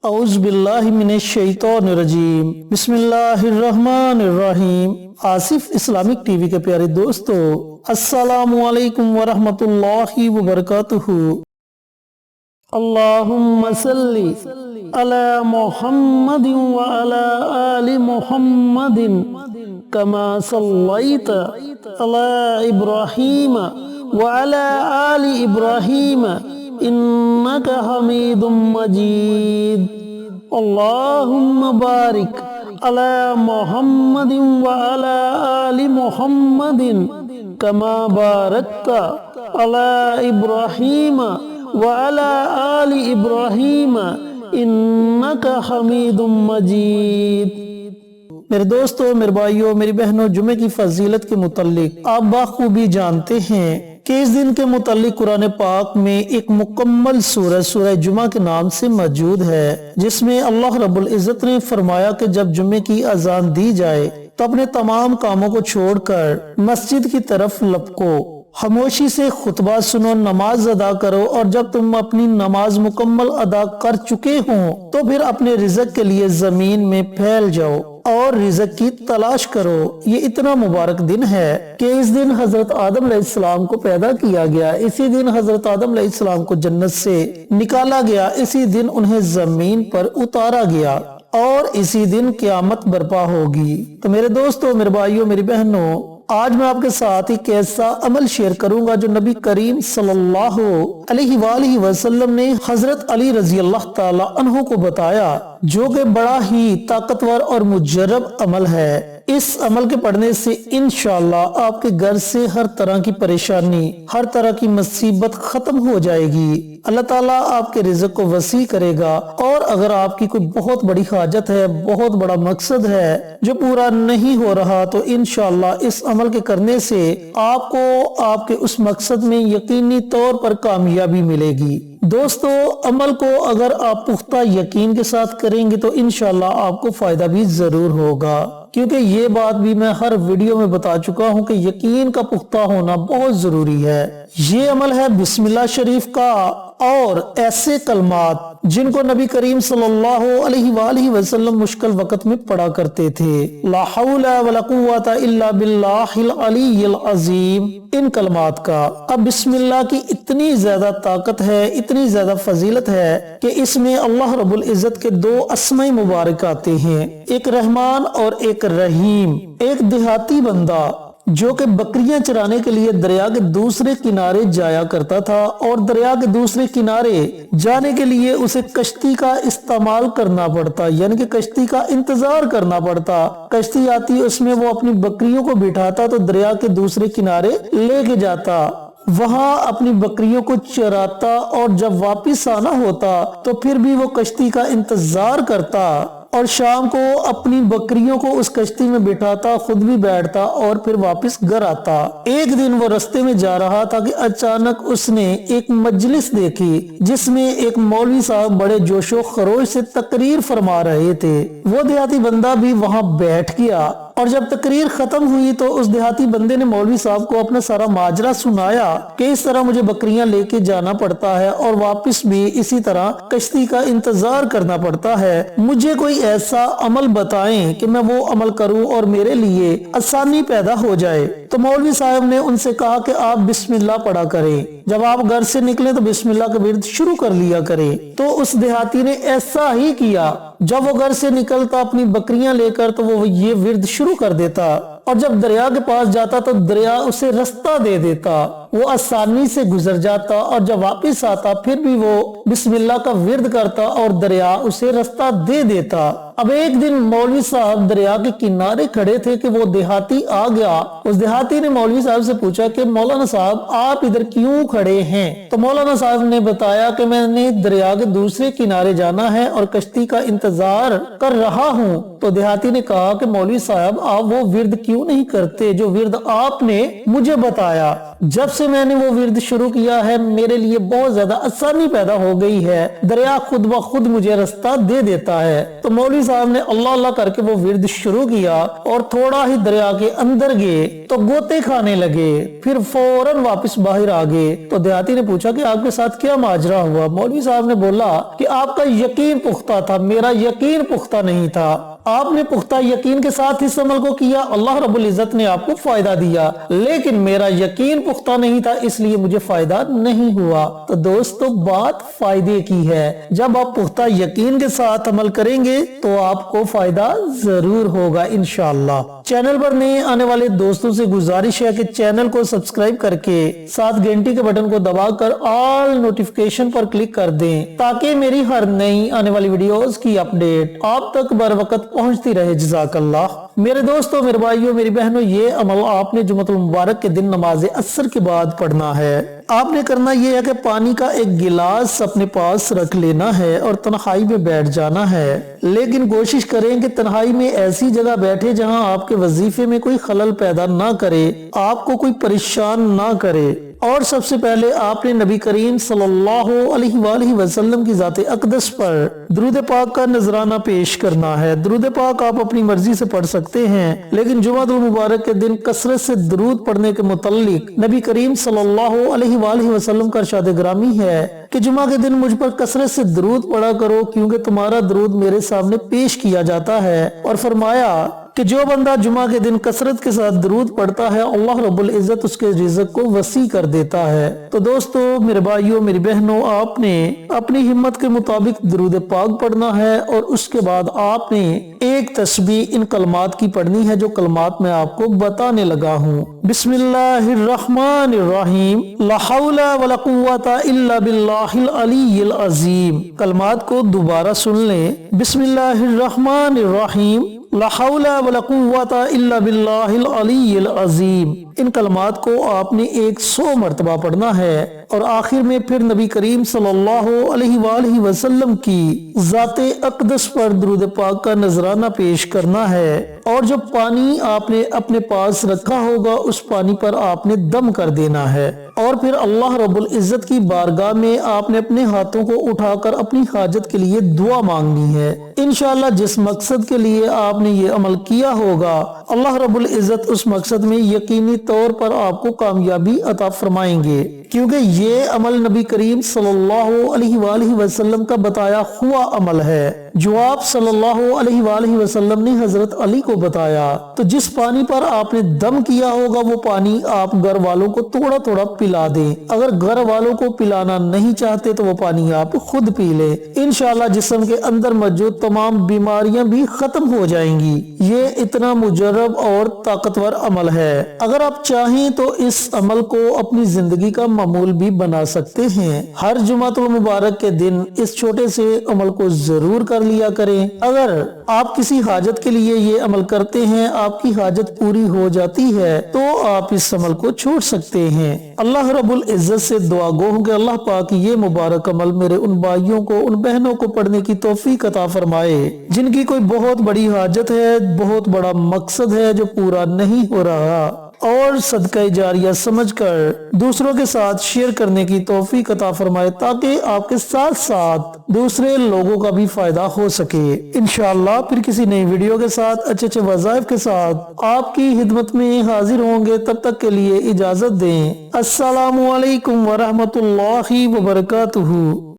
اعوذ باللہ من الشیطان الرجیم بسم اللہ الرحمن الرحیم۔ آصف اسلامک ٹی وی کے پیارے دوستو، السلام علیکم ورحمۃ اللہ وبرکاتہ۔ اللہم صلی علی محمد وعلی آل محمد کما صلیت علی ابراہیم وعلی آل ابراہیم انک حمید مجید۔ اللہم بارک علی محمد وعلی آل محمد کما بارکت علی ابراہیم وعلی آل ابراہیم انک حمید مجید۔ میرے دوستو، میرے بھائیو، میری بہنوں، جمعے کی فضیلت کے متعلق آپ بخوبی جانتے ہیں کہ اس دن کے متعلق قرآن پاک میں ایک مکمل سورہ جمعہ کے نام سے موجود ہے، جس میں اللہ رب العزت نے فرمایا کہ جب جمعے کی اذان دی جائے تو اپنے تمام کاموں کو چھوڑ کر مسجد کی طرف لپکو، خاموشی سے خطبہ سنو، نماز ادا کرو، اور جب تم اپنی نماز مکمل ادا کر چکے ہوں تو پھر اپنے رزق کے لیے زمین میں پھیل جاؤ اور رزق کی تلاش کرو۔ یہ اتنا مبارک دن ہے کہ اس دن حضرت آدم علیہ السلام کو پیدا کیا گیا، اسی دن حضرت آدم علیہ السلام کو جنت سے نکالا گیا، اسی دن انہیں زمین پر اتارا گیا، اور اسی دن قیامت برپا ہوگی۔ تو میرے دوستو، میرے بھائیو، میری بہنوں، آج میں آپ کے ساتھ ایک ایسا عمل شیئر کروں گا جو نبی کریم صلی اللہ علیہ وآلہ وسلم نے حضرت علی رضی اللہ تعالی عنہ کو بتایا، جو کہ بڑا ہی طاقتور اور مجرب عمل ہے۔ اس عمل کے پڑھنے سے انشاءاللہ آپ کے گھر سے ہر طرح کی پریشانی، ہر طرح کی مصیبت ختم ہو جائے گی۔ اللہ تعالیٰ آپ کے رزق کو وسیع کرے گا، اور اگر آپ کی کوئی بہت بڑی حاجت ہے، بہت بڑا مقصد ہے جو پورا نہیں ہو رہا، تو انشاءاللہ اس عمل کے کرنے سے آپ کو آپ کے اس مقصد میں یقینی طور پر کامیابی ملے گی۔ دوستو، عمل کو اگر آپ پختہ یقین کے ساتھ کریں گے تو انشاءاللہ آپ کو فائدہ بھی ضرور ہوگا، کیونکہ یہ بات بھی میں ہر ویڈیو میں بتا چکا ہوں کہ یقین کا پختہ ہونا بہت ضروری ہے۔ یہ عمل ہے بسم اللہ شریف کا، اور ایسے کلمات جن کو نبی کریم صلی اللہ علیہ وآلہ وسلم مشکل وقت میں پڑھا کرتے تھے، لا حول ولا قوت الا باللہ العلی العظیم، ان کلمات کا۔ اب بسم اللہ کی اتنی زیادہ طاقت ہے، اتنی زیادہ فضیلت ہے کہ اس میں اللہ رب العزت کے دو اسماء مبارک آتے ہیں، ایک رحمان اور ایک رحیم۔ ایک دیہاتی بندہ جو کہ بکریاں چرانے کے لیے دریا کے دوسرے کنارے جایا کرتا تھا، اور دریا کے دوسرے کنارے جانے کے لیے اسے کشتی کا استعمال کرنا پڑتا، یعنی کہ کشتی کا انتظار کرنا پڑتا۔ کشتی آتی، اس میں وہ اپنی بکریوں کو بٹھاتا تو دریا کے دوسرے کنارے لے کے جاتا، وہاں اپنی بکریوں کو چراتا، اور جب واپس آنا ہوتا تو پھر بھی وہ کشتی کا انتظار کرتا، اور شام کو اپنی بکریوں کو اس کشتی میں بٹھاتا، خود بھی بیٹھتا، اور پھر واپس گھر آتا۔ ایک دن وہ رستے میں جا رہا تھا کہ اچانک اس نے ایک مجلس دیکھی جس میں ایک مولوی صاحب بڑے جوش و خروش سے تقریر فرما رہے تھے۔ وہ دیہاتی بندہ بھی وہاں بیٹھ گیا، اور جب تقریر ختم ہوئی تو اس دیہاتی بندے نے مولوی صاحب کو اپنا سارا ماجرا سنایا کہ اس طرح مجھے بکریاں لے کے جانا پڑتا ہے، اور واپس بھی اسی طرح کشتی کا انتظار کرنا پڑتا ہے، مجھے کوئی ایسا عمل بتائیں کہ میں وہ عمل کروں اور میرے لیے آسانی پیدا ہو جائے۔ تو مولوی صاحب نے ان سے کہا کہ آپ بسم اللہ پڑھا کریں، جب آپ گھر سے نکلیں تو بسم اللہ کا ورد شروع کر لیا کریں۔ تو اس دیہاتی نے ایسا ہی کیا، جب وہ گھر سے نکلتا اپنی بکریاں لے کر تو وہ یہ ورد شروع کر دیتا، اور جب دریا کے پاس جاتا تو دریا اسے رستہ دے دیتا، وہ آسانی سے گزر جاتا، اور جب واپس آتا پھر بھی وہ بسم اللہ کا ورد کرتا اور دریا اسے رستہ دے دیتا۔ اب ایک دن مولوی صاحب دریا کے کنارے کھڑے تھے کہ وہ دیہاتی آ گیا۔ اس دیہاتی نے مولوی صاحب سے پوچھا کہ مولانا صاحب آپ ادھر کیوں کھڑے ہیں؟ تو مولانا صاحب نے بتایا کہ میں نے دریا کے دوسرے کنارے جانا ہے اور کشتی کا انتظار کر رہا ہوں۔ تو دیہاتی نے کہا کہ مولوی صاحب آپ وہ ورد کیوں نہیں کرتے جو ورد آپ نے مجھے بتایا؟ جب سے میں نے وہ ورد شروع کیا ہے میرے لیے بہت زیادہ آسانی پیدا ہو گئی ہے، دریا خود بخود مجھے رستہ دے دیتا ہے۔ تو مولوی صاحب نے اللہ اللہ کر کے وہ ورد شروع کیا اور تھوڑا ہی دریا کے اندر گئے تو گوتے کھانے لگے، پھر فوراً واپس باہر آ گئے۔ تو دیہاتی نے پوچھا کہ آپ کے ساتھ کیا ماجرا ہوا؟ مولوی صاحب نے بولا کہ آپ کا یقین پختہ تھا، میرا یقین پختہ نہیں تھا۔ آپ نے پختہ یقین کے ساتھ اس عمل کو کیا، اللہ رب العزت نے آپ کو فائدہ دیا، لیکن میرا یقین پختہ نہیں تھا، اس لیے مجھے فائدہ نہیں ہوا۔ تو دوستو بات فائدے کی ہے، جب آپ پختہ یقین کے ساتھ عمل کریں گے تو آپ کو فائدہ ضرور ہوگا انشاءاللہ۔ چینل پر نئے آنے والے دوستوں سے گزارش ہے کہ چینل کو سبسکرائب کر کے ساتھ گھنٹی کے بٹن کو دبا کر آل نوٹیفیکیشن پر کلک کر دیں تاکہ میری ہر نئی آنے والی ویڈیوز کی اپڈیٹ آپ تک بر وقت پہنچتی رہے۔ جزاک اللہ۔ میرے دوستوں، میرے بھائیوں، میری بہنوں، یہ عمل آپ نے جمعۃ المبارک کے دن نماز عصر کے بعد پڑھنا ہے۔ آپ نے کرنا یہ ہے کہ پانی کا ایک گلاس اپنے پاس رکھ لینا ہے اور تنہائی میں بیٹھ جانا ہے، لیکن کوشش کریں کہ تنہائی میں ایسی جگہ بیٹھے جہاں آپ کے وظیفے میں کوئی خلل پیدا نہ کرے، آپ کو کوئی پریشان نہ کرے۔ اور سب سے پہلے آپ نے نبی کریم صلی اللہ علیہ وآلہ وسلم کی ذات اقدس پر درود پاک کا نذرانہ پیش کرنا ہے۔ درود پاک آپ اپنی مرضی سے پڑھ سکتے ہیں، لیکن جمعۃ المبارک کے دن کثرت سے درود پڑھنے کے متعلق نبی کریم صلی اللہ علیہ وآلہ وسلم کا ارشاد گرامی ہے کہ جمعہ کے دن مجھ پر کثرت سے درود پڑھا کرو کیونکہ تمہارا درود میرے سامنے پیش کیا جاتا ہے، اور فرمایا کہ جو بندہ جمعہ کے دن کثرت کے ساتھ درود پڑھتا ہے اللہ رب العزت اس کے رزق کو وسیع کر دیتا ہے۔ تو دوستو، میرے بھائیوں، میری بہنوں، آپ نے اپنی ہمت کے مطابق درود پاک پڑھنا ہے اور اس کے بعد آپ نے ایک تسبیح ان کلمات کی پڑھنی ہے جو کلمات میں آپ کو بتانے لگا ہوں۔ بسم اللہ الرحمن الرحیم، لا حول ولا قوت الا باللہ العلی العظیم۔ کلمات کو دوبارہ سن لیں۔ بسم اللہ الرحمن الرحیم، لا حول ولا قوت الا باللہ العلی العظیم۔ ان کلمات کو آپ نے 100 مرتبہ پڑھنا ہے اور آخر میں پھر نبی کریم صلی اللہ علیہ وآلہ وسلم کی ذات اقدس پر درود پاک کا نذرانہ پیش کرنا ہے، اور جو پانی آپ نے اپنے پاس رکھا ہوگا اس پانی پر آپ نے دم کر دینا ہے، اور پھر اللہ رب العزت کی بارگاہ میں آپ نے اپنے ہاتھوں کو اٹھا کر اپنی حاجت کے لیے دعا مانگنی ہے۔ انشاءاللہ جس مقصد کے لیے آپ نے یہ عمل کیا ہوگا اللہ رب العزت اس مقصد میں یقینی طور پر آپ کو کامیابی عطا فرمائیں گے، کیونکہ یہ عمل نبی کریم صلی اللہ علیہ وآلہ وسلم کا بتایا ہوا عمل ہے جو آپ صلی اللہ علیہ وآلہ وسلم نے حضرت علی کو بتایا۔ تو جس پانی پر آپ نے دم کیا ہوگا وہ پانی آپ گھر والوں کو تھوڑا تھوڑا پلا دیں، اگر گھر والوں کو پلانا نہیں چاہتے تو وہ پانی آپ خود پی لیں، انشاءاللہ جسم کے اندر موجود تمام بیماریاں بھی ختم ہو جائیں گی۔ یہ اتنا مجرب اور طاقتور عمل ہے، اگر آپ چاہیں تو اس عمل کو اپنی زندگی کا معمول بھی بنا سکتے ہیں۔ ہر جمعۃ المبارک کے دن اس چھوٹے سے عمل کو ضرور کر لیا کریں۔ اگر آپ کسی حاجت کے لیے یہ عمل کرتے ہیں، آپ کی حاجت پوری ہو جاتی ہے تو آپ اس عمل کو چھوڑ سکتے ہیں۔ اللہ رب العزت سے دعا گو ہوں کہ اللہ پاک یہ مبارک عمل میرے ان بھائیوں کو، ان بہنوں کو پڑھنے کی توفیق عطا فرمائے جن کی کوئی بہت بڑی حاجت ہے، بہت بڑا مقصد ہے جو پورا نہیں ہو رہا، اور صدقہ جاریہ سمجھ کر دوسروں کے ساتھ شیئر کرنے کی توفیق عطا فرمائے تاکہ آپ کے ساتھ ساتھ دوسرے لوگوں کا بھی فائدہ ہو سکے۔ انشاءاللہ پھر کسی نئی ویڈیو کے ساتھ اچھے وظائف کے ساتھ آپ کی خدمت میں حاضر ہوں گے، تب تک کے لیے اجازت دیں۔ السلام علیکم ورحمۃ اللہ وبرکاتہ۔